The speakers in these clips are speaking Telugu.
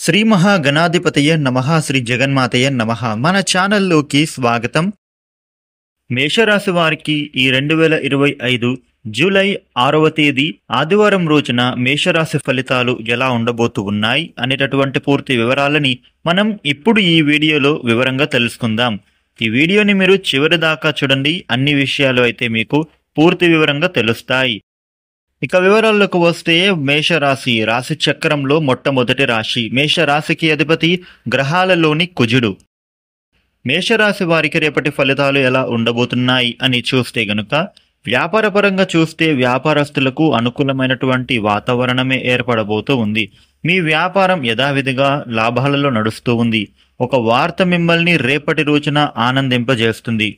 శ్రీ మహాగణాధిపతయ నమః శ్రీ జగన్మాతయ నమః మన ఛానల్లోకి స్వాగతం. మేషరాశి వారికి ఈ 2025 జూలై 6వ తేదీ ఆదివారం రోజున మేషరాశి ఫలితాలు ఎలా ఉండబోతూ ఉన్నాయి అనేటటువంటి పూర్తి వివరాలని మనం ఇప్పుడు ఈ వీడియోలో వివరంగా తెలుసుకుందాం. ఈ వీడియోని మీరు చివరి దాకా చూడండి, అన్ని విషయాలు అయితే మీకు పూర్తి వివరంగా తెలుస్తాయి. ఇక వివరాల్లోకి వస్తే మేషరాశి రాశి చక్రంలో మొట్టమొదటి రాశి. మేషరాశికి అధిపతి గ్రహాలలోని కుజుడు. మేషరాశి వారికి రేపటి ఫలితాలు ఎలా ఉండబోతున్నాయి అని చూస్తే గనుక వ్యాపారపరంగా చూస్తే వ్యాపారస్తులకు అనుకూలమైనటువంటి వాతావరణమే ఏర్పడబోతూ ఉంది. మీ వ్యాపారం యథావిధిగా లాభాలలో నడుస్తూ ఉంది. ఒక వార్త మిమ్మల్ని రేపటి రోజున ఆనందింపజేస్తుంది.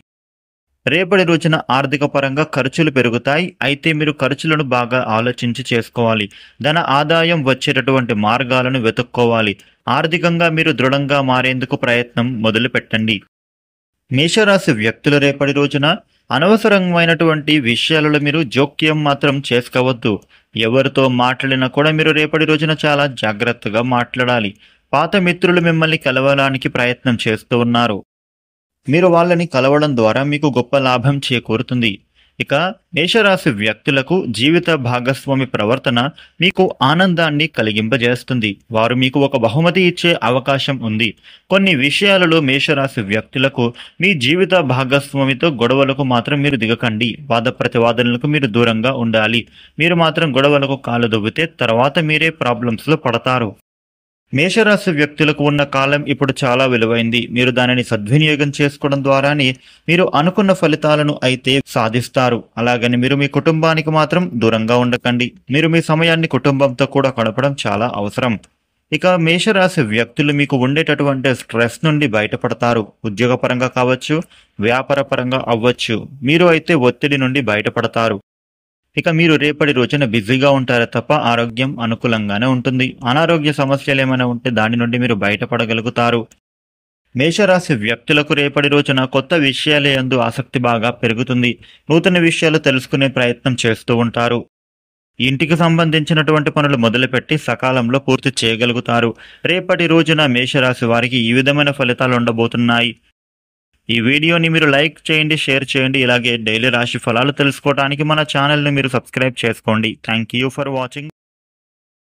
రేపటి రోజున ఆర్థిక పరంగా ఖర్చులు పెరుగుతాయి. అయితే మీరు ఖర్చులను బాగా ఆలోచించి చేసుకోవాలి. ధన ఆదాయం వచ్చేటటువంటి మార్గాలను వెతుక్కోవాలి. ఆర్థికంగా మీరు దృఢంగా మారేందుకు ప్రయత్నం మొదలు పెట్టండి. మేషరాశి వ్యక్తులు రేపటి రోజున అనవసరమైనటువంటి విషయాలలో మీరు జోక్యం మాత్రం చేసుకోవద్దు. ఎవరితో మాట్లాడినా కూడా మీరు రేపటి రోజున చాలా జాగ్రత్తగా మాట్లాడాలి. పాత మిత్రులు మిమ్మల్ని కలవడానికి ప్రయత్నం చేస్తూ ఉన్నారు. మీరు వాళ్ళని కలవడం ద్వారా మీకు గొప్ప లాభం చేకూరుతుంది. ఇక మేషరాశి వ్యక్తులకు జీవిత భాగస్వామి ప్రవర్తన మీకు ఆనందాన్ని కలిగింపజేస్తుంది. వారు మీకు ఒక బహుమతి ఇచ్చే అవకాశం ఉంది. కొన్ని విషయాలలో మేషరాశి వ్యక్తులకు మీ జీవిత భాగస్వామితో గొడవలకు మాత్రం మీరు దిగకండి. వాద ప్రతివాదనలకు మీరు దూరంగా ఉండాలి. మీరు మాత్రం గొడవలకు కాలు దువ్వితే తర్వాత మీరే ప్రాబ్లమ్స్లో పడతారు. మేషరాశి వ్యక్తులకు ఉన్న కాలం ఇప్పుడు చాలా విలువైంది. మీరు దానిని సద్వినియోగం చేసుకోవడం ద్వారానే మీరు అనుకున్న ఫలితాలను అయితే సాధిస్తారు. అలాగని మీరు మీ కుటుంబానికి మాత్రం దూరంగా ఉండకండి. మీరు మీ సమయాన్ని కుటుంబంతో కూడా గడపడం చాలా అవసరం. ఇక మేషరాశి వ్యక్తులు మీకు ఉండేటటువంటి స్ట్రెస్ నుండి బయటపడతారు. ఉద్యోగపరంగా కావచ్చు, వ్యాపార పరంగా అవ్వచ్చు, మీరు అయితే ఒత్తిడి నుండి బయటపడతారు. ఇక మీరు రేపటి రోజున బిజీగా ఉంటారే తప్ప ఆరోగ్యం అనుకూలంగానే ఉంటుంది. అనారోగ్య సమస్యలు ఏమైనా ఉంటే దాని నుండి మీరు బయటపడగలుగుతారు. మేషరాశి వ్యక్తులకు రేపటి రోజున కొత్త విషయాల యందు ఆసక్తి బాగా పెరుగుతుంది. నూతన విషయాలు తెలుసుకునే ప్రయత్నం చేస్తూ ఉంటారు. ఇంటికి సంబంధించినటువంటి పనులు మొదలుపెట్టి సకాలంలో పూర్తి చేయగలుగుతారు. రేపటి రోజున మేషరాశి వారికి ఈ విధమైన ఫలితాలు ఉండబోతున్నాయి. ఈ వీడియోని మీరు లైక్ చేయండి, షేర్ చేయండి. ఇలాగే డైలీ రాశి ఫలాలు తెలుసుకోవడానికి మన ఛానల్ని మీరు సబ్స్క్రైబ్ చేసుకోండి. Thank you for watching.